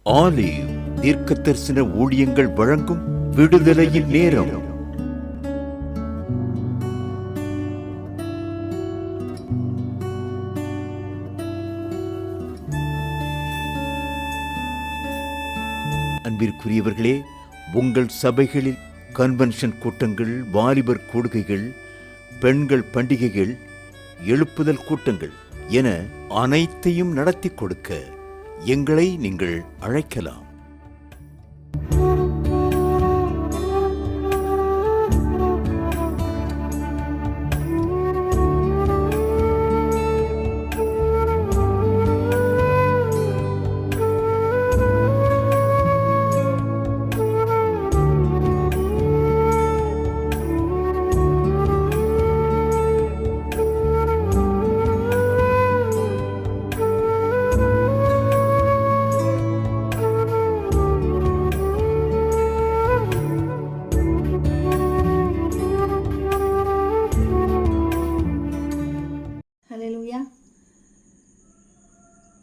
Olive தீர்க்கதரிசன ஊழியங்கள் வழங்கும் விடுதலையின் நேரம். அன்பிற்குரியவர்களே, உங்கள் சபைகளில் கன்வென்ஷன் கூட்டங்கள், வாலிபர் கூடுகைகள், பெண்கள் பண்டிகைகள், எழுப்புதல் கூட்டங்கள் என அனைத்தையும் நடத்தி கொடுக்க எங்களை நீங்கள் அழைக்கலாம்.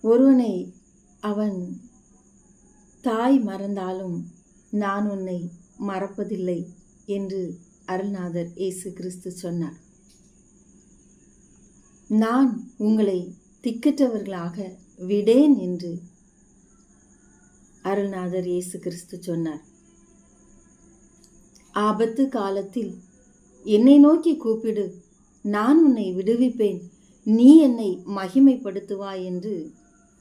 ஒருவனை அவன் தாய் மறந்தாலும் நான் உன்னை மறப்பதில்லை என்று அருள்நாதர் இயேசு கிறிஸ்து சொன்னார். நான் உங்களை திக்கற்றவர்களாக விடேன் என்று அருள்நாதர் இயேசு கிறிஸ்து சொன்னார். ஆபத்து காலத்தில் என்னை நோக்கி கூப்பிடு, நான் உன்னை விடுவிப்பேன், நீ என்னை மகிமைப்படுத்துவாய் என்று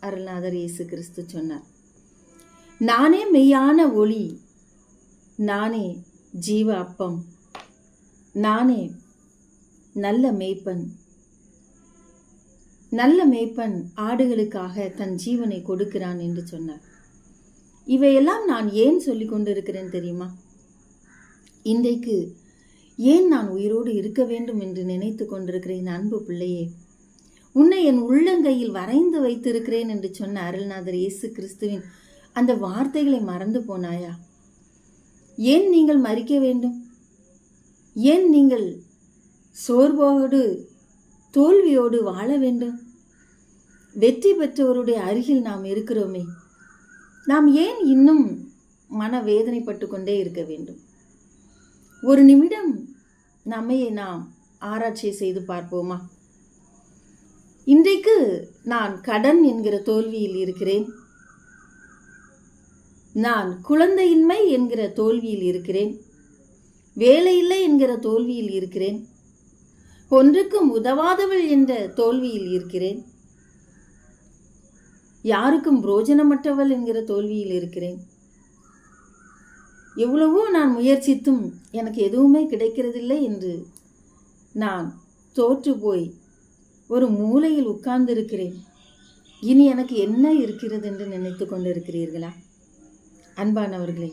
அருள்நாதர் இயேசு கிறிஸ்து சொன்னார். நானே மெய்யான ஒளி, நானே ஜீவ அப்பம், நானே நல்ல மேய்ப்பன். நல்ல மேய்ப்பன் ஆடுகளுக்காக தன் ஜீவனை கொடுக்கிறான் என்று சொன்னார். இவையெல்லாம் நான் ஏன் சொல்லிக் கொண்டிருக்கிறேன் தெரியுமா? இன்றைக்கு ஏன் நான் உயிரோடு இருக்க வேண்டும் என்று நினைத்து கொண்டிருக்கிறேன் அன்பு பிள்ளையே. உன்னை என் உள்ளங்கையில் வரைந்து வைத்திருக்கிறேன் என்று சொன்ன அருள்நாதர் இயேசு கிறிஸ்துவின் அந்த வார்த்தைகளை மறந்து போனாயா? ஏன் நீங்கள் மரிக்க வேண்டும்? ஏன் நீங்கள் சோர்வோடு தோல்வியோடு வாழ வேண்டும்? வெற்றி பெற்றவருடைய அருகில் நாம் இருக்கிறோமே, நாம் ஏன் இன்னும் மன வேதனைப்பட்டு கொண்டே இருக்க வேண்டும்? ஒரு நிமிடம் நம்மையே நாம் ஆராய்ச்சி செய்து பார்ப்போமா? இன்றைக்கு நான் கடன் என்கிற தோல்வியில் இருக்கிறேன், நான் குழந்தையின்மை என்கிற தோல்வியில் இருக்கிறேன், வேலையில்லை என்கிற தோல்வியில் இருக்கிறேன், ஒன்றுக்கும் உதவாதவள் என்ற தோல்வியில் இருக்கிறேன், யாருக்கும் புரோஜனமற்றவள் என்கிற தோல்வியில் இருக்கிறேன். எவ்வளவோ நான் முயற்சித்தும் எனக்கு எதுவுமே கிடைக்கிறதில்லை என்று நான் தோற்று போய் ஒரு மூலையில் உட்கார்ந்து இருக்கிறேன். இனி எனக்கு என்ன இருக்கிறது என்று நினைத்து கொண்டிருக்கிறீர்களா? அன்பானவர்களே,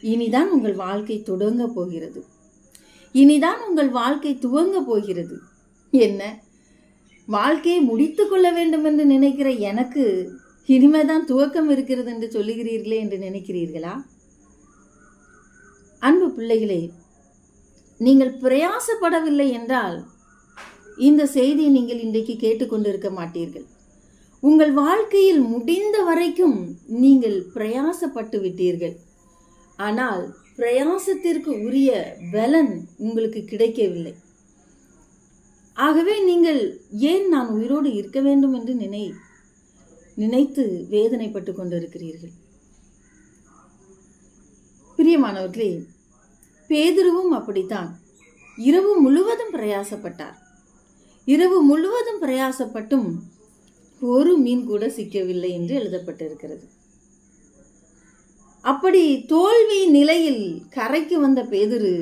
இனிதான் உங்கள் வாழ்க்கை தொடங்க போகிறது. இனிதான் உங்கள் வாழ்க்கை துவங்க போகிறது. என்ன, வாழ்க்கையை முடித்து கொள்ள வேண்டும் என்று நினைக்கிற எனக்கு இனிமேதான் துவக்கம் இருக்கிறது என்று சொல்லுகிறீர்களே என்று நினைக்கிறீர்களா? அன்பு பிள்ளைகளே, நீங்கள் பிரயாசப்படவில்லை என்றால் இந்த செய்தியை நீங்கள் இன்றைக்கு கேட்டுக்கொண்டிருக்க மாட்டீர்கள். உங்கள் வாழ்க்கையில் முடிந்த வரைக்கும் நீங்கள் பிரயாசப்பட்டு விட்டீர்கள். ஆனால் பிரயாசத்திற்கு உரிய பலன் உங்களுக்கு கிடைக்கவில்லை. ஆகவே நீங்கள் ஏன் நான் உயிரோடு இருக்க வேண்டும் என்று நினைத்து வேதனைப்பட்டு கொண்டிருக்கிறீர்கள். பிரியமானவர்களே, பேதுருவும் அப்படித்தான். இரவு முழுவதும் பிரயாசப்பட்டார். இரவு முழுவதும் பிரயாசப்பட்டும் ஒரு மீன் கூட சிக்கவில்லை என்று எழுதப்பட்டிருக்கிறது. அப்படி தோல்வி நிலையில் கரைக்கு வந்த பேதுரு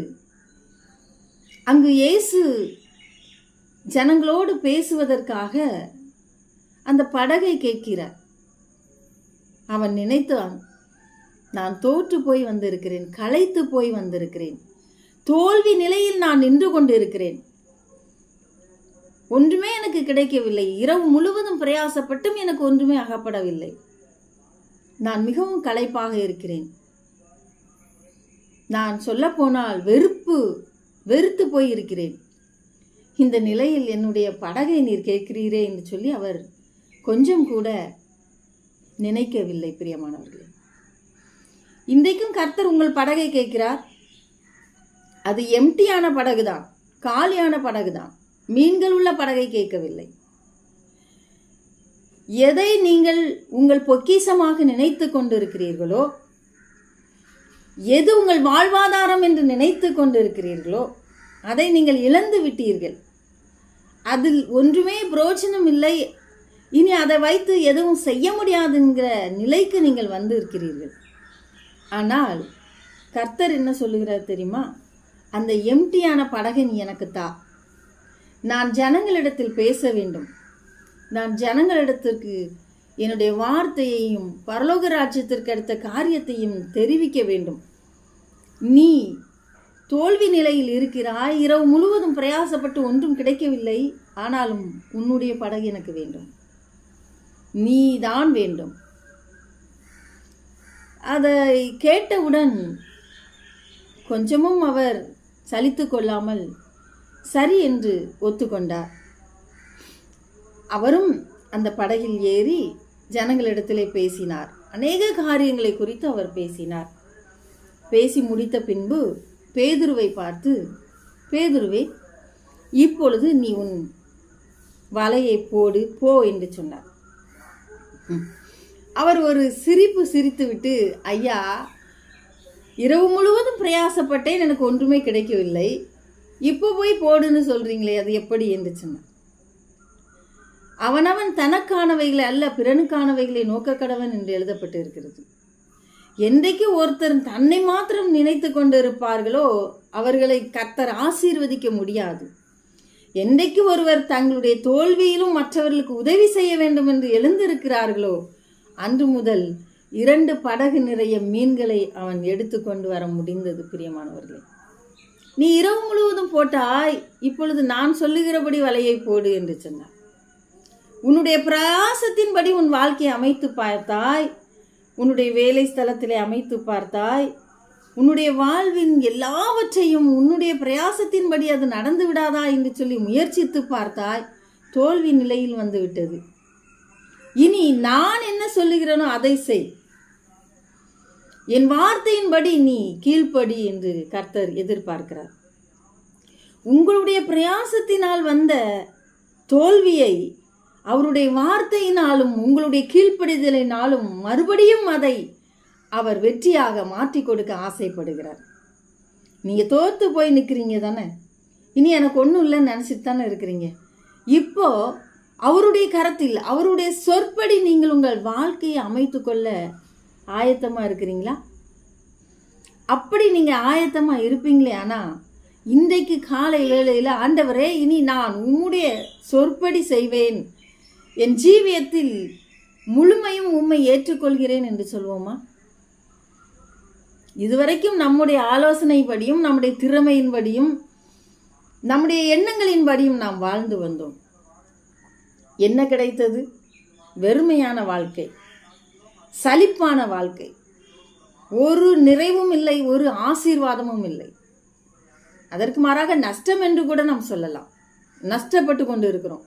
அங்கு இயேசு ஜனங்களோடு பேசுவதற்காக அந்த படகை கேட்கிறார். அவன் நினைத்தான், நான் தோற்று போய் வந்திருக்கிறேன், களைத்து போய் வந்திருக்கிறேன், தோல்வி நிலையில் நான் நின்று கொண்டிருக்கிறேன், ஒன்றுமே எனக்கு கிடைக்கவில்லை, இரவு முழுவதும் பிரயாசப்பட்டும் எனக்கு ஒன்றுமே அகப்படவில்லை, நான் மிகவும் களைப்பாக இருக்கிறேன், நான் சொல்ல போனால் வெறுத்து போய் இருக்கிறேன், இந்த நிலையில் என்னுடைய படகை நீர் கேட்கிறீரே என்று சொல்லி அவர் கொஞ்சம் கூட நினைக்கவில்லை. பிரியமானவர்களே, இன்றைக்கும் கர்த்தர் உங்கள் படகை கேட்கிறார். அது எம்டியான படகுதான், காலியான படகுதான், மீன்கள் உள்ள படகை கேட்கவில்லை. எதை நீங்கள் உங்கள் பொக்கிஷமாக நினைத்து கொண்டிருக்கிறீர்களோ, எது உங்கள் வாழ்வாதாரம் என்று நினைத்து கொண்டிருக்கிறீர்களோ அதை நீங்கள் இழந்து விட்டீர்கள். அதில் ஒன்றுமே பிரயோஜனம் இல்லை, இனி அதை வைத்து எதுவும் செய்ய முடியாதுங்கிற நிலைக்கு நீங்கள் வந்து இருக்கிறீர்கள். ஆனால் கர்த்தர் என்ன சொல்லுகிறார் தெரியுமா? அந்த எம்டியான படகை நீ எனக்கு தா. நான் ஜனங்களிடத்தில் பேச வேண்டும். நான் ஜனங்களிடத்திற்கு என்னுடைய வார்த்தையையும் பரலோக ராஜ்யத்திற்கு அடுத்த காரியத்தையும் தெரிவிக்க வேண்டும். நீ தோல்வி நிலையில் இருக்கிறாய், இரவு முழுவதும் பிரயாசப்பட்டு ஒன்றும் கிடைக்கவில்லை, ஆனாலும் உன்னுடைய படகு எனக்கு வேண்டும், நீதான் வேண்டும். அதை கேட்டவுடன் கொஞ்சமும் அவர் சலித்து கொள்ளாமல் சரி என்று ஒத்துக்கொண்டார். அவரும் அந்த படகில் ஏறி ஜனங்களிடத்திலே பேசினார். அநேக காரியங்களை குறித்து அவர் பேசினார். பேசி முடித்த பின்பு பேதுருவை பார்த்து, பேதுருவே, இப்பொழுது நீ உன் வலையை போடு போ என்று சொன்னார். அவர் ஒரு சிரிப்பு சிரித்துவிட்டு, ஐயா, இரவு முழுவதும் பிரயாசப்பட்டேன், எனக்கு ஒன்றுமே கிடைக்கவில்லை, இப்போ போய் போடுன்னு சொல்றீங்களே, அது எப்படி என்று சொன்னார். அவனவன் தனக்கானவைகளை அல்ல பிறனுக்கானவைகளை நோக்க கடவன் என்று எழுதப்பட்டு இருக்கிறது. என்றைக்கு ஒருத்தர் தன்னை மாத்திரம் நினைத்து கொண்டு இருப்பார்களோ அவர்களை கர்த்தர் ஆசீர்வதிக்க முடியாது. என்றைக்கு ஒருவர் தங்களுடைய தோல்வியிலும் மற்றவர்களுக்கு உதவி செய்ய வேண்டும் என்று எழுந்திருக்கிறார்களோ அன்று முதல் 2 படகு நிறைய மீன்களை அவன் எடுத்து கொண்டு வர முடிந்தது. பிரியமானவர்களே, நீ இரவு முழுவதும் போட்டாய், இப்பொழுது நான் சொல்லுகிறபடி வலையை போடு என்று சொன்னார். உன்னுடைய பிரயாசத்தின்படி உன் வாழ்க்கையை அமைத்து பார்த்தாய், உன்னுடைய வேலை ஸ்தலத்திலே அமைத்து பார்த்தாய், உன்னுடைய வாழ்வின் எல்லாவற்றையும் உன்னுடைய பிரயாசத்தின்படி அது நடந்து விடாதா என்று சொல்லி முயற்சித்து பார்த்தாய், தோல்வி நிலையில் வந்து விட்டது. இனி நான் என்ன சொல்லுகிறேனோ அதை செய், என் வார்த்தையின்படி நீ கீழ்ப்படி என்று கர்த்தர் எதிர்பார்க்கிறார். உங்களுடைய பிரயாசத்தினால் வந்த தோல்வியை அவருடைய வார்த்தையினாலும் உங்களுடைய கீழ்ப்படிதலினாலும் மறுபடியும் அதை அவர் வெற்றியாக மாற்றி கொடுக்க ஆசைப்படுகிறார். நீங்க தோத்து போய் நிற்கிறீங்க தானே, இனி எனக்கு ஒன்றும் இல்லைன்னு நினச்சிட்டு தானே இருக்கிறீங்க. இப்போ அவருடைய கரத்தில் அவருடைய சொற்படி நீங்கள் உங்கள் வாழ்க்கையை அமைத்து கொள்ள ஆயத்தமா இருக்கிறீங்களா? அப்படி நீங்க ஆயத்தமா இருப்பீங்களே, ஆனா இன்றைக்கு காலை வேளையில் ஆண்டவரே, இனி நான் உம்முடைய சொற்படி செய்வேன், என் ஜீவியத்தில் முழுமையும் உம்மை ஏற்றுக்கொள்கிறேன் என்று சொல்வோமா? இதுவரைக்கும் நம்முடைய ஆலோசனைப்படியும் நம்முடைய திறமையின்படியும் நம்முடைய எண்ணங்களின்படியும் நாம் வாழ்ந்து வந்தோம். என்ன கிடைத்தது? வெறுமையான வாழ்க்கை, சலிப்பான வாழ்க்கை, ஒரு நிறைவும் இல்லை, ஒரு ஆசீர்வாதமும் இல்லை. அதற்கு மாறாக நஷ்டம் என்று கூட நாம் சொல்லலாம். நஷ்டப்பட்டு கொண்டு இருக்கிறோம்.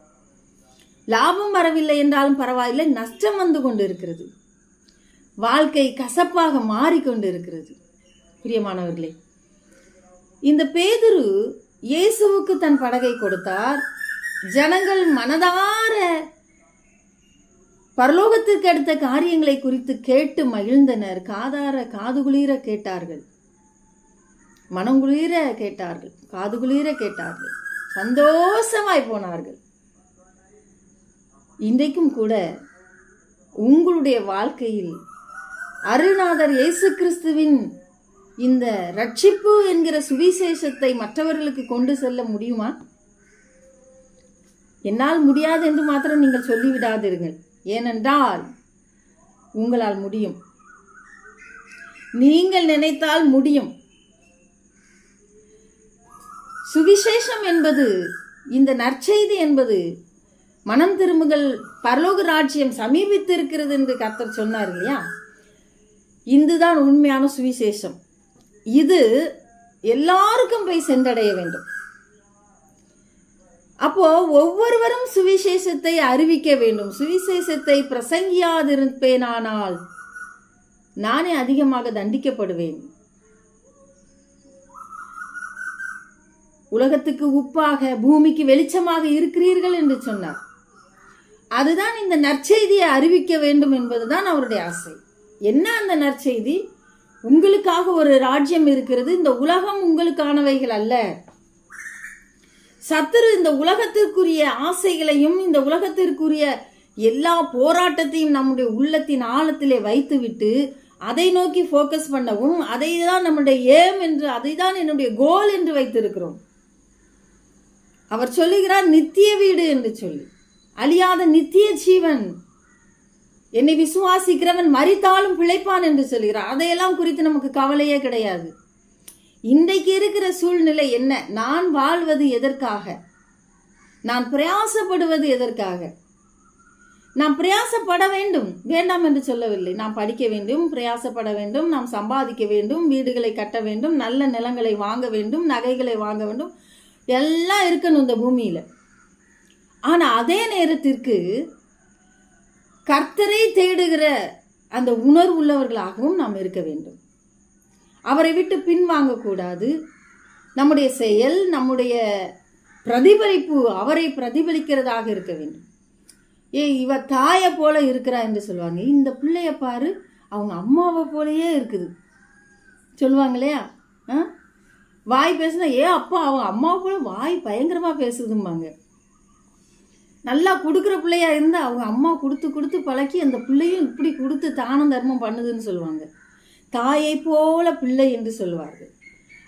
லாபம் வரவில்லை என்றாலும் பரவாயில்லை, நஷ்டம் வந்து கொண்டு இருக்கிறது. வாழ்க்கை கசப்பாக மாறிக்கொண்டு இருக்கிறது. பிரியமானவர்களே, இந்த பேதுரு இயேசுவுக்கு தன் படகை கொடுத்தார். ஜனங்கள் மனதார பரலோகத்திற்கு அடுத்த காரியங்களை குறித்து கேட்டு மகிழ்ந்தனர். காதுகுளிர கேட்டார்கள், மனங்குளிர கேட்டார்கள், காதுகுளிர கேட்டார்கள், சந்தோஷமாய் போனார்கள். இன்றைக்கும் கூட உங்களுடைய வாழ்க்கையில் அருள்நாதர் இயேசு கிறிஸ்துவின் இந்த ரட்சிப்பு என்கிற சுவிசேஷத்தை மற்றவர்களுக்கு கொண்டு செல்ல முடியுமா? என்னால் முடியாது என்று மாத்திரம் நீங்கள் சொல்லிவிடாதீர்கள். ஏனென்றால் உங்களால் முடியும். நீங்கள் நினைத்தால் முடியும். சுவிசேஷம் என்பது, இந்த நற்செய்தி என்பது, மனம் திரும்புகள், பரலோக ராஜ்யம் சமீபித்து இருக்கிறது என்று கர்த்தர் சொன்னார் இல்லையா? இதுதான் உண்மையான சுவிசேஷம். இது எல்லாருக்கும் போய் சென்றடைய வேண்டும். அப்போ ஒவ்வொருவரும் சுவிசேஷத்தை அறிவிக்க வேண்டும். சுவிசேஷத்தை பிரசங்கியாதிருப்பேனானால் நானே அதிகமாக தண்டிக்கப்படுவேன். உலகத்துக்கு உப்பாக பூமிக்கு வெளிச்சமாக இருக்கிறீர்கள் என்று சொன்னார். அதுதான் இந்த நற்செய்தியை அறிவிக்க வேண்டும் என்பதுதான் அவருடைய ஆசை. என்ன அந்த நற்செய்தி? உங்களுக்காக ஒரு ராஜ்யம் இருக்கிறது, இந்த உலகம் உங்களுக்கானவைகள் அல்ல. சத்துரு இந்த உலகத்திற்குரிய ஆசைகளையும் இந்த உலகத்திற்குரிய எல்லா போராட்டத்தையும் நம்முடைய உள்ளத்தின் ஆழத்திலே வைத்துவிட்டு அதை நோக்கி ஃபோக்கஸ் பண்ணவும், அதை தான் நம்முடைய ஏம் என்று, அதை தான் என்னுடைய கோல் என்று வைத்திருக்கிறோம். அவர் சொல்லுகிறார் நித்திய வீடு என்று சொல்லி, அழியாத நித்திய ஜீவன், என்னை விசுவாசிக்கிறவன் மரித்தாலும் பிழைப்பான் என்று சொல்கிறார். அதையெல்லாம் குறித்து நமக்கு கவலையே கிடையாது. இன்றைக்கு இருக்கிற சூழ்நிலை என்ன? நான் வாழ்வது எதற்காக? நான் பிரயாசப்படுவது எதற்காக? நாம் பிரயாசப்பட வேண்டும், வேண்டாம் என்று சொல்லவில்லை. நாம் படிக்க வேண்டும், பிரயாசப்பட வேண்டும், நாம் சம்பாதிக்க வேண்டும், வீடுகளை கட்ட வேண்டும், நல்ல நிலங்களை வாங்க வேண்டும், நகைகளை வாங்க வேண்டும், எல்லாம் இருக்கணும் இந்த பூமியில. ஆனா அதே நேரத்திற்கு கர்த்தரை தேடுகிற அந்த உணர்வு உள்ளவர்களாகவும் நாம் இருக்க வேண்டும். அவரை விட்டு பின்வாங்கக்கூடாது. நம்முடைய செயல், நம்முடைய பிரதிபலிப்பு அவரை பிரதிபலிக்கிறதாக இருக்க வேண்டும். இவ தாயை போல இருக்கிறா என்று சொல்லுவாங்க. இந்த பிள்ளைய பாரு, அவங்க அம்மாவை போலயே இருக்குது சொல்லுவாங்க இல்லையா? வாய் பேசுனா அப்பா அவங்க அம்மாவை போல வாய் பயங்கரமா பேசுதும்பாங்க. நல்லா கொடுக்குற பிள்ளையா இருந்தா அவங்க அம்மா கொடுத்து கொடுத்து பழக்கி அந்த பிள்ளையும் இப்படி கொடுத்து தானம் தர்மம் பண்ணுதுன்னு சொல்லுவாங்க. தாயை போல பிள்ளை என்று சொல்வார்கள்.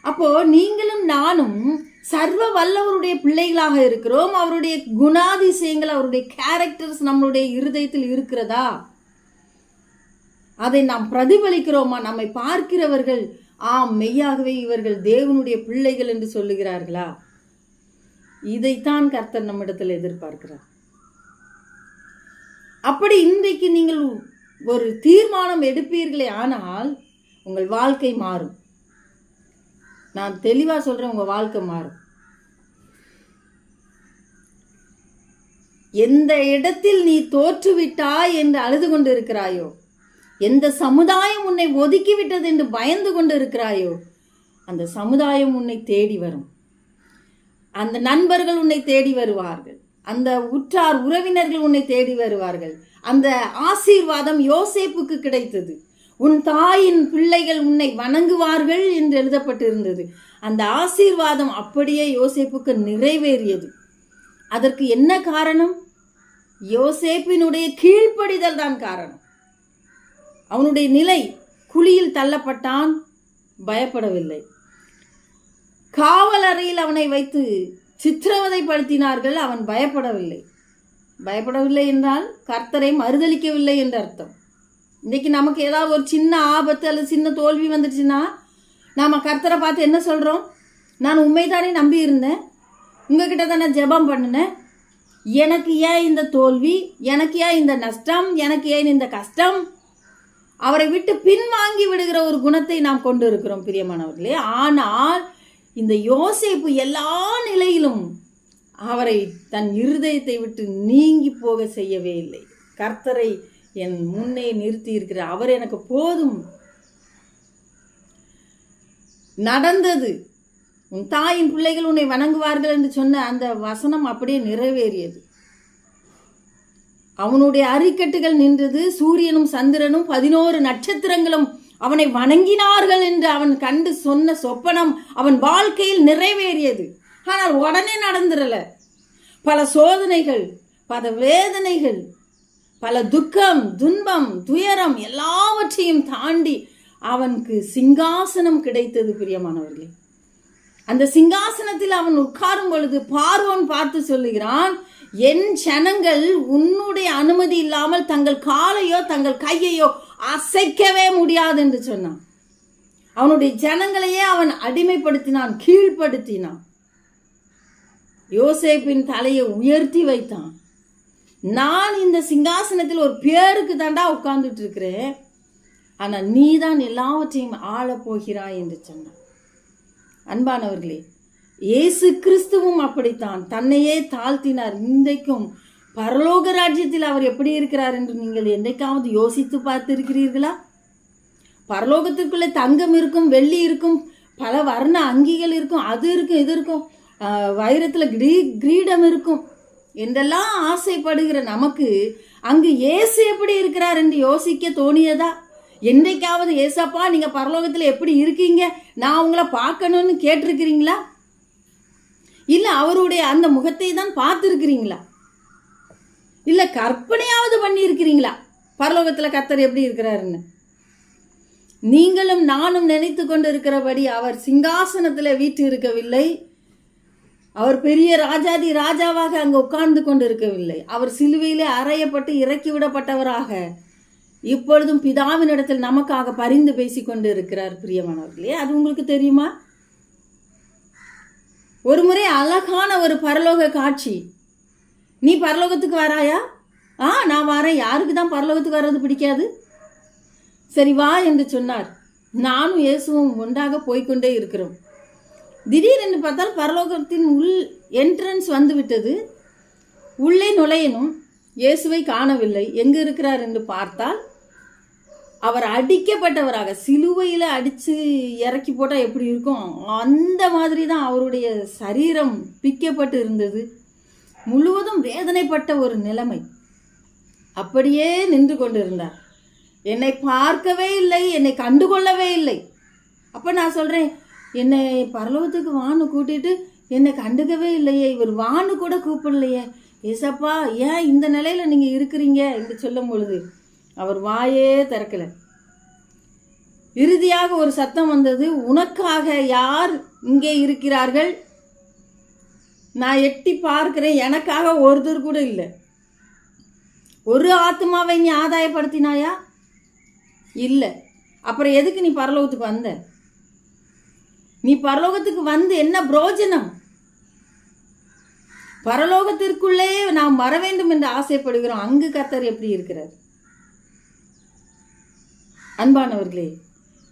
அப்போ நீங்களும் நானும் சர்வ வல்லவருடைய பிள்ளைகளாக இருக்கிறோம். அவருடைய குணாதிசயங்கள், அவருடைய கேரக்டர்ஸ் நம்மளுடைய இருதயத்தில் இருக்கிறதா? அதை நாம் பிரதிபலிக்கிறோமா? நம்மை பார்க்கிறவர்கள் ஆம் மெய்யாகவே இவர்கள் தேவனுடைய பிள்ளைகள் என்று சொல்லுகிறார்களா? இதைத்தான் கர்த்தர் நம்மிடத்தில் எதிர்பார்க்கிறார். அப்படி இன்றைக்கு நீங்கள் ஒரு தீர்மானம் எடுப்பீர்களே ஆனால் உங்கள் வாழ்க்கை மாறும். நான் தெளிவா சொல்றேன், உங்க வாழ்க்கை மாறும். எந்த இடத்தில் நீ தோற்றுவிட்டாய் என்று அழுது கொண்டு இருக்கிறாயோ, எந்த சமுதாயம் உன்னை ஒதுக்கிவிட்டது என்று பயந்து கொண்டு இருக்கிறாயோ, அந்த சமுதாயம் உன்னை தேடி வரும். அந்த நண்பர்கள் உன்னை தேடி வருவார்கள். அந்த உற்றார் உறவினர்கள் உன்னை தேடி வருவார்கள். அந்த ஆசீர்வாதம் யோசேப்புக்கு கிடைத்தது. உன் தாயின் பிள்ளைகள் உன்னை வணங்குவார்கள் என்று எழுதப்பட்டிருந்தது. அந்த ஆசீர்வாதம் அப்படியே யோசேப்புக்கு நிறைவேறியது. அதற்கு என்ன காரணம்? யோசேப்பினுடைய கீழ்ப்படிதல் தான் காரணம். அவனுடைய நிலை, குழியில் தள்ளப்பட்டான், பயப்படவில்லை. காவல் அறையில் அவனை வைத்து சித்திரவதைப்படுத்தினார்கள், அவன் பயப்படவில்லை. பயப்படவில்லை என்றால் கர்த்தரை மறுதலிக்கவில்லை என்று அர்த்தம். இன்னைக்கு நமக்கு ஏதாவது ஒரு சின்ன ஆபத்து அல்லது சின்ன தோல்வி வந்துடுச்சுன்னா நாம கர்த்தரை பார்த்து என்ன சொல்றோம்? நான் உண்மைதானே நம்பி இருந்தேன், உங்ககிட்ட தானே ஜெபம் பண்ணினேன், எனக்கு ஏன் இந்த தோல்வி, எனக்கு ஏன் இந்த நஷ்டம், எனக்கு ஏன் இந்த கஷ்டம்? அவரை விட்டு பின்வாங்கி விடுகிற ஒரு குணத்தை நாம் கொண்டு இருக்கிறோம் பிரியமானவர்களே. ஆனால் இந்த யோசேப்பு எல்லா நிலையிலும் அவரை தன் இருதயத்தை விட்டு நீங்கி போக செய்யவே இல்லை. கர்த்தரை என் முன்னே நிறுத்தி இருக்கிற அவர் எனக்கு போதும். நடந்தது. உன் தாயின் பிள்ளைகள் உன்னை வணங்குவார்கள் என்று சொன்ன அந்த வசனம் அப்படியே நிறைவேறியது. அவனுடைய அரிக்கட்டுகள் நின்றது. சூரியனும் சந்திரனும் 11 நட்சத்திரங்களும் அவனை வணங்கினார்கள் என்று அவன் கண்டு சொன்ன சொப்பனம் அவன் வாழ்க்கையில் நிறைவேறியது. ஆனால் உடனே நடந்துடல. பல சோதனைகள், பல வேதனைகள், பல துக்கம், துன்பம், துயரம் எல்லாவற்றையும் தாண்டி அவனுக்கு சிங்காசனம் கிடைத்தது பிரியமானவர்களே. அந்த சிங்காசனத்தில் அவன் உட்காரும் பொழுது பார்வோன் பார்த்து சொல்லுகிறான், என் ஜனங்கள் உன்னுடைய அனுமதி இல்லாமல் தங்கள் காலையோ தங்கள் கையையோ அசைக்கவே முடியாது என்று சொன்னான். அவனுடைய ஜனங்களையே அவன் அடிமைப்படுத்தினான், கீழ்ப்படுத்தினான். யோசேப்பின் தலையை உயர்த்தி வைத்தான். நான் இந்த சிங்காசனத்தில் ஒரு பேருக்கு தாண்டா உட்கார்ந்துட்டு இருக்கிறேன், ஆனா நீதான் எல்லாவற்றையும் ஆள போகிறாய் என்று சொன்னான். அன்பானவர்களே, இயேசு கிறிஸ்துவும் அப்படித்தான் தன்னையே தாழ்த்தினார். இன்றைக்கும் பரலோக ராஜ்யத்தில் அவர் எப்படி இருக்கிறார் என்று நீங்கள் என்றைக்காவது யோசித்து பார்த்திருக்கிறீர்களா? பரலோகத்திற்குள்ளே தங்கம் இருக்கும், வெள்ளி இருக்கும், பல வர்ண அங்கிகள் இருக்கும், அது இருக்கும், இது இருக்கும், வைரத்தில் கிரீடம் இருக்கும் என்றெல்லாம் ஆசைப்படுகிற நமக்கு அங்கு இயேசு எப்படி இருக்கிறார் என்று யோசிக்க தோணியதா? என்றைக்காவது ஏசப்பா நீங்க பரலோகத்துல எப்படி இருக்கீங்க, நான் உங்களை பார்க்கணும்னு கேட்டிருக்கிறீங்களா? இல்ல அவருடைய அந்த முகத்தை தான் பார்த்துருக்கிறீங்களா? இல்ல கற்பனையாவது பண்ணி இருக்கிறீங்களா பரலோகத்துல கர்த்தர் எப்படி இருக்கிறாருன்னு? நீங்களும் நானும் நினைத்து கொண்டு இருக்கிறபடி அவர் சிங்காசனத்துல வீட்டு இருக்கவில்லை. அவர் பெரிய ராஜாதி ராஜாவாக அங்கு உட்கார்ந்து கொண்டு இருக்கவில்லை. அவர் சிலுவையிலே அறையப்பட்டு இறக்கி விடப்பட்டவராக இப்பொழுதும் பிதாவினிடத்தில் நமக்காக பரிந்து பேசி கொண்டு இருக்கிறார். பிரியமானவர்களே, அது உங்களுக்கு தெரியுமா? ஒரு முறை அழகான ஒரு பரலோக காட்சி. நீ பரலோகத்துக்கு வராயா? நான் வரேன். யாருக்கு தான் பரலோகத்துக்கு வர்றது பிடிக்காது? சரி வா என்று சொன்னார். நானும் இயேசுவும் ஒன்றாக போய்கொண்டே இருக்கிறோம். திடீரென்று பார்த்தால் பரலோகத்தின் உள் என்ட்ரன்ஸ் வந்து விட்டது. உள்ளே நுழையணும். இயேசுவை காணவில்லை. எங்கு இருக்கிறார் என்று பார்த்தால் அவர் அடிக்கப்பட்டவராக, சிலுவையில் அடித்து இறக்கி போட்டால் எப்படி இருக்கும் அந்த மாதிரி தான் அவருடைய சரீரம் பிக்கப்பட்டு இருந்தது. முழுவதும் வேதனைப்பட்ட ஒரு நிலைமை. அப்படியே நின்று கொண்டிருந்தார். என்னை பார்க்கவே இல்லை, என்னை கண்டுகொள்ளவே இல்லை. அப்போ நான் சொல்கிறேன், என்னை பரலோகத்துக்கு வான்னு கூட்டிட்டு என்னை கண்டுக்கவே இல்லையே, இவர் வான்னு கூட கூப்பிடலையே, ஏசப்பா ஏன் இந்த நிலையில நீங்க இருக்கிறீங்க என்று சொல்லும் பொழுது அவர் வாயே திறக்கல. இறுதியாக ஒரு சத்தம் வந்தது, உனக்காக யார் இங்கே இருக்கிறார்கள்? நான் எட்டி பார்க்கிறேன், எனக்காக ஒருத்தர் கூட இல்லை. ஒரு ஆத்மாவை நீ ஆதாயப்படுத்தினாயா? இல்லை. அப்புறம் எதுக்கு நீ பரலோகத்துக்கு வந்த? நீ பரலோகத்துக்கு வந்து என்ன பிரயோஜனம்? பரலோகத்திற்குள்ளே நாம் வர வேண்டும் என்று ஆசைப்படுகிறோம். அங்கு கர்த்தர் எப்படி இருக்கிறார்? அன்பானவர்களே,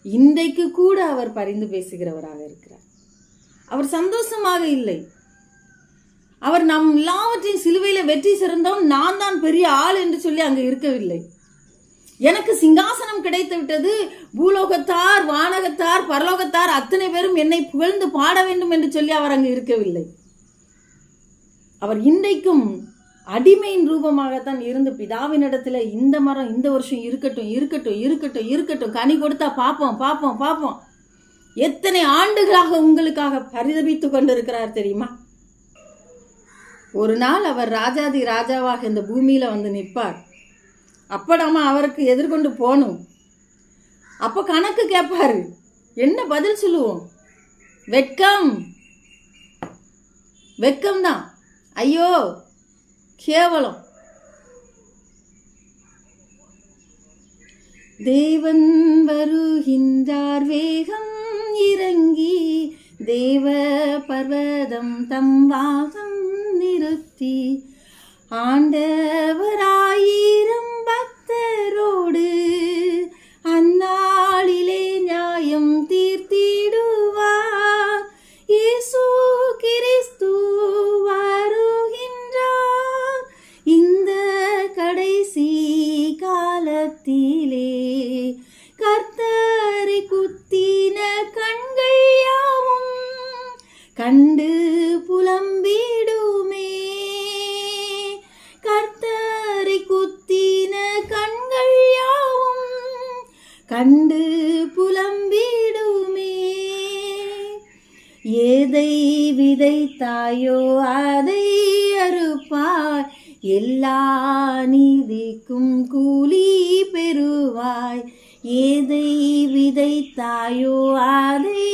இன்றைக்கு கூட அவர் பரிந்து பேசுகிறவராக இருக்கிறார். அவர் சந்தோஷமாக இல்லை. அவர் நம் எல்லாவற்றையும் சிலுவையில வெற்றி சிறந்தோம், நான் தான் பெரிய ஆள் என்று சொல்லி அங்கு இருக்கவில்லை. எனக்கு சிங்காசனம் கிடைத்து விட்டது, பூலோகத்தார், வானகத்தார், பரலோகத்தார் அத்தனை பேரும் என்னை புகழ்ந்து பாட வேண்டும் என்று சொல்லி அவர் அங்கு இருக்கவில்லை. அவர் இன்றைக்கும் அடிமையின் ரூபமாகத்தான் இருந்து பிதாவினிடத்துல இந்த மரம் இந்த வருஷம் இருக்கட்டும் இருக்கட்டும் இருக்கட்டும் இருக்கட்டும், கனி கொடுத்தா பார்ப்போம் பார்ப்போம் பார்ப்போம், எத்தனை ஆண்டுகளாக உங்களுக்காக பரிதபித்து கொண்டிருக்கிறார் தெரியுமா? ஒரு நாள் அவர் ராஜாதி ராஜாவாக இந்த பூமியில வந்து நிற்பார். அப்போ நம்ம அவருக்கு எதிர்கொண்டு போகணும். அப்போ கணக்கு கேட்பாரு. என்ன பதில் சொல்லுவோம்? வெட்கம், வெட்கம்தான். ஐயோ கேவலம். தேவன் வருகின்றார் வேகம் இறங்கி, தேவ பர்வதம் தம் வாகம் நிறுத்தி, ஆண்டவராயிரம் பக்தரோடு அந்நாளிலே நியாயம் தீர்த்திடுவார். இயேசு கிறிஸ்து வருகின்றார் இந்த கடைசி காலத்திலே. கர்த்தரை குத்தின கண்கள் யாவும் கண்டு புலம்பிடுமே. கர்த்தரை குத்தின கண்கள் யாவும் கண்டு புலம்பிடுமே. எதை விதைத்தாயோ அதை அறுப்பாய், எல்லா நீதிக்கும் கூலி பெறுவாய். எதை விதைத்தாயோ அதை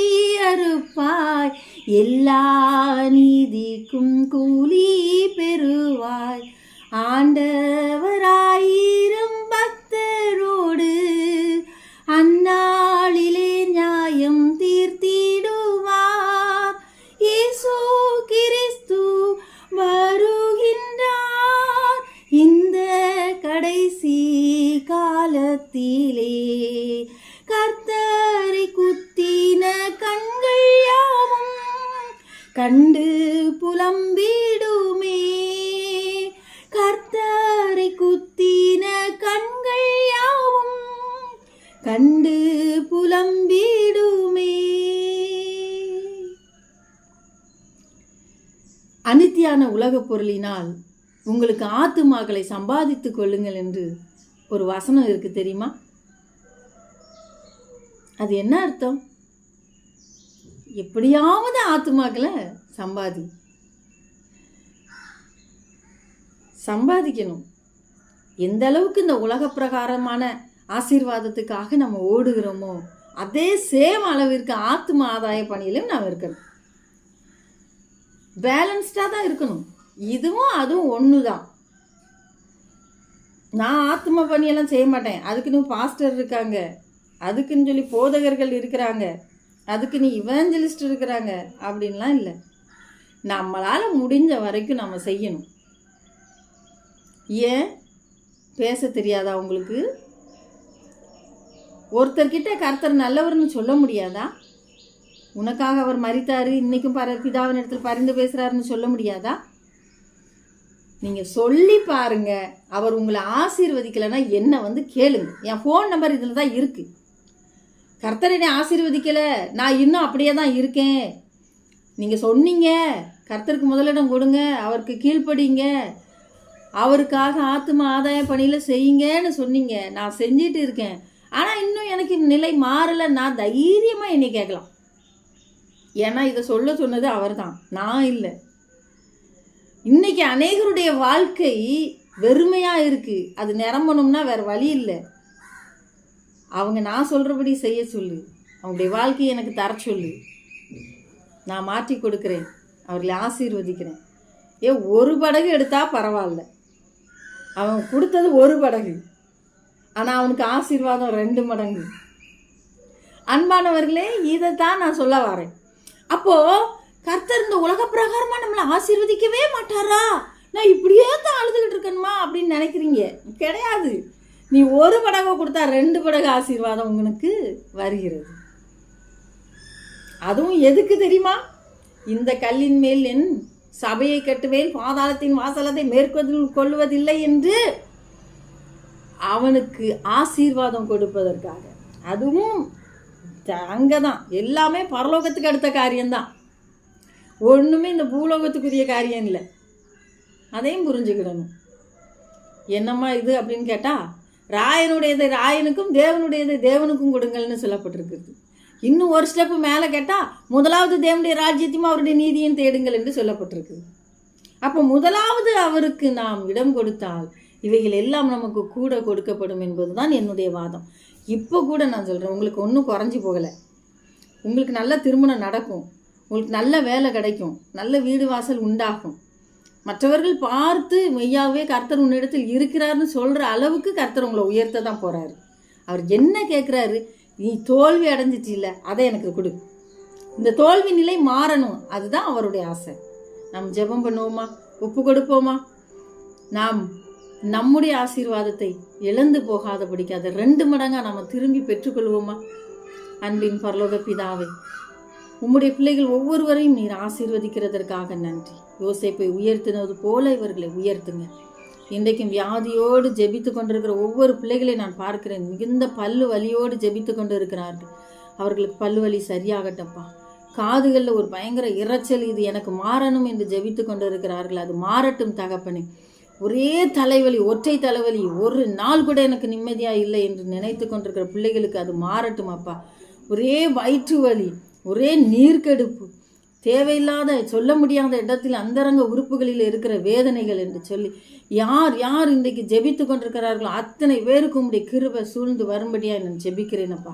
அறுப்பாய், எல்லா நீதிக்கும் கூலி பெறுவாய். ஆண்டவராயிரம் பக்தரோடு அந்நாளிலே நியாயம் தீர்த்திடுவார். இயேசு கிறிஸ்து வருகின்றார் இந்த கடைசி காலத்திலே. கர்த்தரை குத்தின கண்கள் யாவும் கண்டு புலம்பிடுமே. கர்த்தரை குத்தின கண்கள் யாவும் கண்டு புலம்பிடுமே. அனித்தியான உலகப் பொருளினால் உங்களுக்கு ஆத்துமாக்களை சம்பாதித்துக் கொள்ளுங்கள் என்று ஒரு வசனம் இருக்கு தெரியுமா? அது என்ன அர்த்தம்? எப்படியாவது ஆத்துமாக்களை சம்பாதிக்கணும். எந்த அளவுக்கு இந்த உலக பிரகாரமான ஆசீர்வாதத்துக்காக நம்ம ஓடுகிறோமோ அதே சேம் அளவிற்கு ஆத்தும ஆதாய பணியிலும் நாம் இருக்கணும். பேலன்ஸ்டாக தான் இருக்கணும். இதுவும் அதுவும் ஒன்று தான். நான் ஆத்ம பணியெல்லாம் செய்ய மாட்டேன், அதுக்குன்னு பாஸ்டர் இருக்காங்க, அதுக்குன்னு சொல்லி போதகர்கள் இருக்கிறாங்க, அதுக்குன்னு இவாஞ்சலிஸ்ட் இருக்கிறாங்க அப்படின்லாம் இல்லை. நம்மளால் முடிஞ்ச வரைக்கும் நம்ம செய்யணும். ஏன் பேச தெரியாதா உங்களுக்கு? ஒருத்தர்கிட்ட கர்த்தர் நல்லவர்னு சொல்ல முடியாதா? உனக்காக அவர் மரித்தாரு, இன்னைக்கும் பிதாவின் இடத்துல பரிந்து பேசுறாருன்னு சொல்ல முடியாதா? நீங்க சொல்லி பாருங்க. அவர் உங்களை ஆசீர்வதிக்கலைன்னா என்ன கேளுங்க. என் ஃபோன் நம்பர் இதில் தான் இருக்கு. கர்த்தர் என்னை ஆசீர்வதிக்கல, நான் இன்னும் அப்படியே தான் இருக்கேன். நீங்க சொன்னீங்க கர்த்தருக்கு முதலிடம் கொடுங்க, அவருக்கு கீழ்ப்படிங்க, அவருக்காக ஆத்தும ஆதாய பணியில செய்யுங்கன்னு சொன்னீங்க. நான் செஞ்சிட்டு இருக்கேன். ஆனா இன்னும் எனக்கு நிலை மாறல. நான் தைரியமா என்னை கேட்கலாம். ஏன்னா இதை சொல்ல சொன்னது அவர் தான், நான் இல்லை. இன்னைக்கு அநேகருடைய வாழ்க்கை வெறுமையா இருக்கு. அது நிரம்பணும்னா வேற வழி இல்லை. அவங்க நான் சொல்றபடி செய்ய சொல்லு, அவங்களுடைய வாழ்க்கையை எனக்கு தர சொல்லு, நான் மாற்றி கொடுக்குறேன், அவர்களை ஆசீர்வதிக்கிறேன். ஒரு படகு எடுத்தா பரவாயில்ல, அவன் கொடுத்தது ஒரு படகு, ஆனால் அவனுக்கு ஆசீர்வாதம் 2 மடங்கு. அன்பானவர்களே, இதைத்தான் நான் சொல்ல வரேன். அப்போ கர்த்தர் இந்த உலக பிரகாரமா நம்மளை ஆசீர்வதிக்கவே மாட்டாரா? நான் இப்படியே தான் அழுதுகிட்டு இருக்கணுமா அப்படின்னு நினைக்கிறீங்க. கிடையாது. நீ ஒரு படகை கொடுத்தா 2 படகு ஆசீர்வாதம் உங்களுக்கு வருகிறது. அதுவும் எதுக்கு தெரியுமா? இந்த கல்லின் மேல் என் சபையை கட்டுவேன், பாதாளத்தின் வாசலத்தை மேற்கொள்வதில்லை என்று அவனுக்கு ஆசீர்வாதம் கொடுப்பதற்காக. அதுவும் அங்கதான் எல்லாமே பரலோகத்துக்கு அடுத்த காரியம்தான், ஒண்ணுமே இந்த பூலோகத்துக்குரிய காரியம் இல்லை. அதையும் புரிஞ்சுக்கிடணும். என்னம்மா இது அப்படின்னு கேட்டா, ராயனுடையதை ராயனுக்கும் தேவனுடையதை தேவனுக்கும் கொடுங்கள்னு சொல்லப்பட்டிருக்கிறது. இன்னும் ஒரு ஸ்டெப்பு மேலே கேட்டால், முதலாவது தேவனுடைய ராஜ்யத்தையும் அவருடைய நீதியும் தேடுங்கள் என்று சொல்லப்பட்டிருக்கு. அப்போ முதலாவது அவருக்கு நாம் இடம் கொடுத்தால் இவைகள் எல்லாம் நமக்கு கூட கொடுக்கப்படும் என்பதுதான் என்னுடைய வாதம். இப்போ கூட நான் சொல்கிறேன், உங்களுக்கு ஒன்றும் குறைஞ்சி போகலை. உங்களுக்கு நல்ல திருமணம் நடக்கும், உங்களுக்கு நல்ல வேலை கிடைக்கும், நல்ல வீடு வாசல் உண்டாகும். மற்றவர்கள் பார்த்து மெய்யாவே கர்த்தர் உன்னிடத்தில் இருக்கிறாருன்னு சொல்கிற அளவுக்கு கர்த்தர் உங்களை உயர்த்த தான் போகிறாரு. அவர் என்ன கேட்குறாரு? நீ தோல்வி அடைஞ்சிட்டில்ல, அதை எனக்கு கொடு. இந்த தோல்வி நிலை மாறணும், அதுதான் அவருடைய ஆசை. நாம் ஜெபம் பண்ணுவோமா? ஒப்பு கொடுப்போமா? நாம் நம்முடைய ஆசீர்வாதத்தை இழந்து போகாதபடிக்கு அதை 2 மடங்கா நம்ம திரும்பி பெற்றுக்கொள்வோமா? அன்பின் பரலோக பிதாவே, உம்முடைய பிள்ளைகள் ஒவ்வொருவரையும் நீர் ஆசீர்வதிக்கிறதற்காக நன்றி. யோசேப்பை உயர்த்தினது போல இவர்களை உயர்த்துங்க. இன்றைக்கும் வியாதியோடு ஜெபித்து கொண்டிருக்கிற ஒவ்வொரு பிள்ளைகளை நான் பார்க்கிறேன். மிகுந்த பல்லு வலியோடு ஜெபித்து கொண்டு இருக்கிறார்கள். அவர்களுக்கு பல்லு வலி சரியாகட்டப்பா. காதுகளில் ஒரு பயங்கர இரைச்சல், இது எனக்கு மாறணும் என்று ஜெபித்து கொண்டு இருக்கிறார்கள். அது மாறட்டும் தகப்பனே. ஒரே தலைவலி, ஒற்றை தலைவலி, ஒரு நாள் கூட எனக்கு நிம்மதியாக இல்லை என்று நினைத்து கொண்டிருக்கிற பிள்ளைகளுக்கு அது மாறட்டும் அப்பா. ஒரே வயிற்று வலி, ஒரே நீர்க்கெடுப்பு, தேவையில்லாத சொல்ல முடியாத இடத்தில் அந்தரங்க உறுப்புகளில் இருக்கிற வேதனைகள் என்று சொல்லி யார் யார் இன்றைக்கு ஜெபித்து கொண்டிருக்கிறார்களோ அத்தனை பேருக்கு உம்முடைய கிருபை சூழ்ந்து வரும்படியாக நான் ஜெபிக்கிறேனப்பா.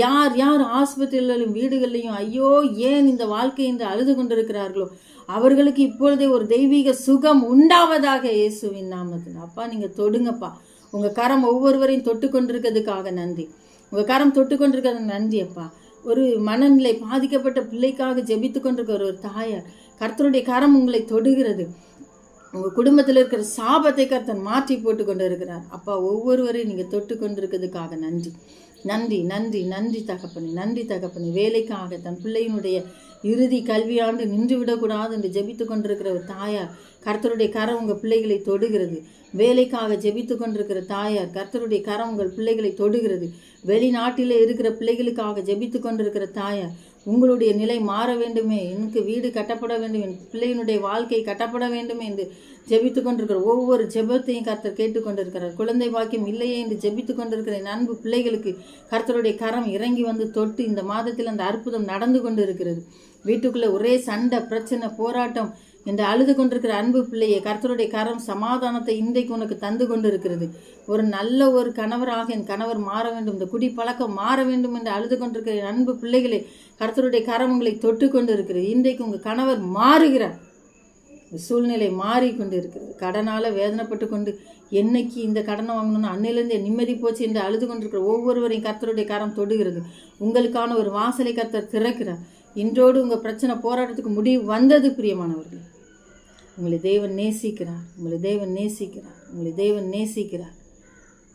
யார் யார் ஆஸ்பத்திரிகளிலும் வீடுகளிலையும் ஐயோ ஏன் இந்த வாழ்க்கை என்று அழுது கொண்டிருக்கிறார்களோ அவர்களுக்கு இப்பொழுதே ஒரு தெய்வீக சுகம் உண்டாவதாக இயேசுவின் நாமத்தில். அப்பா நீங்கள் தொடுங்கப்பா. உங்கள் கரம் ஒவ்வொருவரையும் தொட்டு கொண்டிருக்கிறதுக்காக நன்றி. உங்கள் கரம் தொட்டு கொண்டிருக்கிறது நன்றி அப்பா. ஒரு மனநிலை பாதிக்கப்பட்ட பிள்ளைக்காக ஜெபித்து கொண்டிருக்கிற ஒரு தாயார், கர்த்தருடைய கரம் உங்களை தொடுகிறது. உங்கள் குடும்பத்தில் இருக்கிற சாபத்தை கர்த்தன் மாற்றி போட்டு கொண்டு இருக்கிறார் அப்பா. ஒவ்வொருவரையும் நீங்கள் தொட்டு கொண்டிருக்கிறதுக்காக நன்றி நன்றி நன்றி நன்றி தகப்பனே, நன்றி தகப்பனே. வேலைக்காக தன் பிள்ளையினுடைய இறுதி கல்வியாண்டு நின்று விடக்கூடாது என்று ஜெபித்து கொண்டிருக்கிற ஒரு தாயார், கர்த்தருடைய கரம் உங்கள் பிள்ளைகளை தொடுகிறது. வேலைக்காக ஜெபித்து கொண்டிருக்கிற தாயார், கர்த்தருடைய கரம் உங்கள் பிள்ளைகளை தொடுகிறது. வெளிநாட்டில் இருக்கிற பிள்ளைகளுக்காக ஜெபித்து கொண்டிருக்கிற தாயார், உங்களுடைய நிலை மாற வேண்டுமே, எனக்கு வீடு கட்டப்பட வேண்டும், என் பிள்ளையினுடைய வாழ்க்கை கட்டப்பட வேண்டுமே என்று ஜெபித்து கொண்டிருக்கிற ஒவ்வொரு ஜெபத்தையும் கர்த்தர் கேட்டுக்கொண்டிருக்கிறார். குழந்தை பாக்கியம் இல்லையே என்று ஜெபித்து கொண்டிருக்கிற என் அன்பு பிள்ளைகளுக்கு கர்த்தருடைய கரம் இறங்கி வந்து தொட்டு இந்த மாதத்தில் அந்த அற்புதம் நடந்து கொண்டு இருக்கிறது. வீட்டுக்குள்ள ஒரே சண்டை, பிரச்சனை, போராட்டம் என்று அழுது கொண்டிருக்கிற அன்பு பிள்ளையை கர்த்தருடைய கரம் சமாதானத்தை இன்றைக்கு உனக்கு தந்து கொண்டு இருக்கிறது. ஒரு நல்ல ஒரு கணவராக என் கணவர் மாற வேண்டும், இந்த குடி பழக்கம் மாற வேண்டும் என்று அழுது கொண்டிருக்கிற என் அன்பு பிள்ளைகளை கர்த்தருடைய கரம் உங்களை தொட்டு கொண்டு இருக்கிறது. இன்றைக்கு உங்கள் கணவர் மாறுகிறார், சூழ்நிலை மாறிக்கொண்டு இருக்கிறது. கடனால் வேதனைப்பட்டு கொண்டு என்னைக்கு இந்த கடனை வாங்கணும்னு அன்னையிலேருந்து நிம்மதி போச்சு என்று அழுது கொண்டிருக்கிற ஒவ்வொருவரையும் கர்த்தருடைய கரம் தொடுகிறது. உங்களுக்கான ஒரு வாசலை கர்த்தர் திறக்கிறார். இன்றோடு உங்கள் பிரச்சனை போராட்டத்துக்கு முடிவு வந்தது. பிரியமானவர்களே, உங்களை தேவன் நேசிக்கிறார், உங்களை தேவன் நேசிக்கிறார், உங்களை தேவன் நேசிக்கிறார்.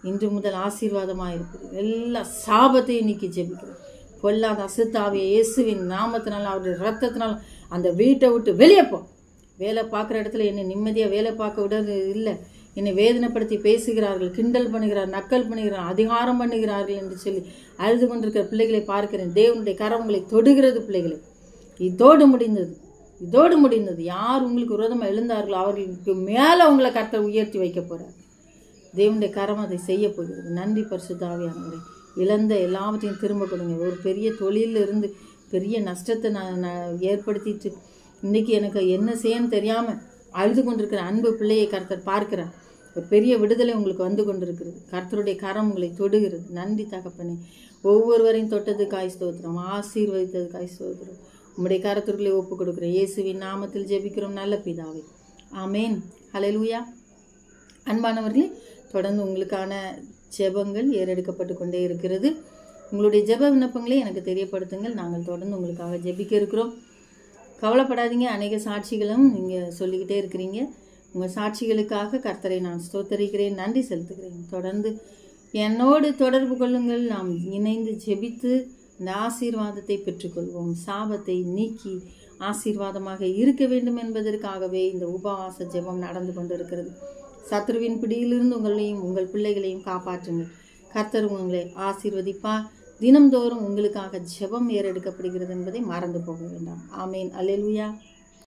இன்று முதல் ஆசீர்வாதமாக இருக்குது. எல்லா சாபத்தையும் நீக்கி ஜெபிக்கிறேன். பொல்லாத அசுத்தாவிய இயேசுவின் நாமத்தினால, அவருடைய ரத்தத்தினால அந்த வீட்டை விட்டு வெளியே போ. வேலை பார்க்குற இடத்துல என்னை நிம்மதியாக வேலை பார்க்க விட இல்லை, என்னை வேதனைப்படுத்தி பேசுகிறார்கள், கிண்டல் பண்ணுகிறார், நக்கல் பண்ணுகிறார், அதிகாரம் பண்ணுகிறார்கள் என்று சொல்லி அழுது கொண்டிருக்கிற பிள்ளைகளை பார்க்கிறேன். தேவனுடைய கரம் உங்களை தொடுகிறது. பிள்ளைகளை, இதோடு முடிந்தது, இதோடு முடிந்தது. யார் உங்களுக்கு விரோதமாக எழுந்தார்களோ அவர்களுக்கு மேலே உங்களை கர்த்தர் உயர்த்தி வைக்க போகிறார். தேவனுடைய கரம் அதை செய்ய போகிறது. நன்றி பரிசுத்த ஆவியானவரே. இழந்த எல்லாவற்றையும் திரும்ப கொடுங்க. ஒரு பெரிய தொழிலில் இருந்து பெரிய நஷ்டத்தை நான் ஏற்படுத்திட்டு இன்றைக்கி எனக்கு என்ன செய்யன்னு தெரியாமல் அழுது கொண்டிருக்கிற அன்பு பிள்ளையை கர்த்தர் பார்க்கிறார். ஒரு பெரிய விடுதலை உங்களுக்கு வந்து கொண்டிருக்கிறது. கர்த்தருடைய கரம் உங்களை தொடுகிறது. நன்றி தகப்பனே. ஒவ்வொருவரையும் தொட்டதுக்காய் ஸ்தோத்திரம், ஆசீர்வதித்ததுக்காய் ஸ்தோத்திரம். உம்முடைய கரத்திற்குள்ளே ஒப்பு கொடுக்குறோம். இயேசுவின் நாமத்தில் ஜெபிக்கிறோம் நல்ல பிதாவே, ஆமேன். ஹல்லேலூயா. அன்பானவர்களே, தொடர்ந்து உங்களுக்கான ஜெபங்கள் ஏறெடுக்கப்பட்டு கொண்டே இருக்கிறது. உங்களுடைய ஜெப விண்ணப்பங்களை எனக்கு தெரியப்படுத்துங்கள். நாங்கள் தொடர்ந்து உங்களுக்காக ஜெபிக்க இருக்கிறோம். கவலைப்படாதீங்க. அநேக சாட்சிகளும் நீங்கள் சொல்லிக்கிட்டே இருக்கிறீங்க. உங்கள் சாட்சிகளுக்காக கர்த்தரை நான் ஸ்தோத்தரிக்கிறேன், நன்றி செலுத்துகிறேன். தொடர்ந்து என்னோடு தொடர்பு கொள்ளுங்கள். நாம் இணைந்து ஜெபித்து இந்த ஆசீர்வாதத்தை பெற்றுக்கொள்வோம். சாபத்தை நீக்கி ஆசீர்வாதமாக இருக்க வேண்டும் என்பதற்காகவே இந்த உபவாச ஜெபம் நடந்து கொண்டு இருக்கிறது. சத்ருவின் பிடியிலிருந்து உங்களையும் உங்கள் பிள்ளைகளையும் காப்பாற்றுங்கள். கர்த்தர் உங்களை ஆசீர்வதிப்பார். தினம்தோறும் உங்களுக்காக ஜெபம் ஏறெடுக்கப்படுகிறது என்பதை மறந்து போக வேண்டாம். ஆமேன். அல்லேலூயா.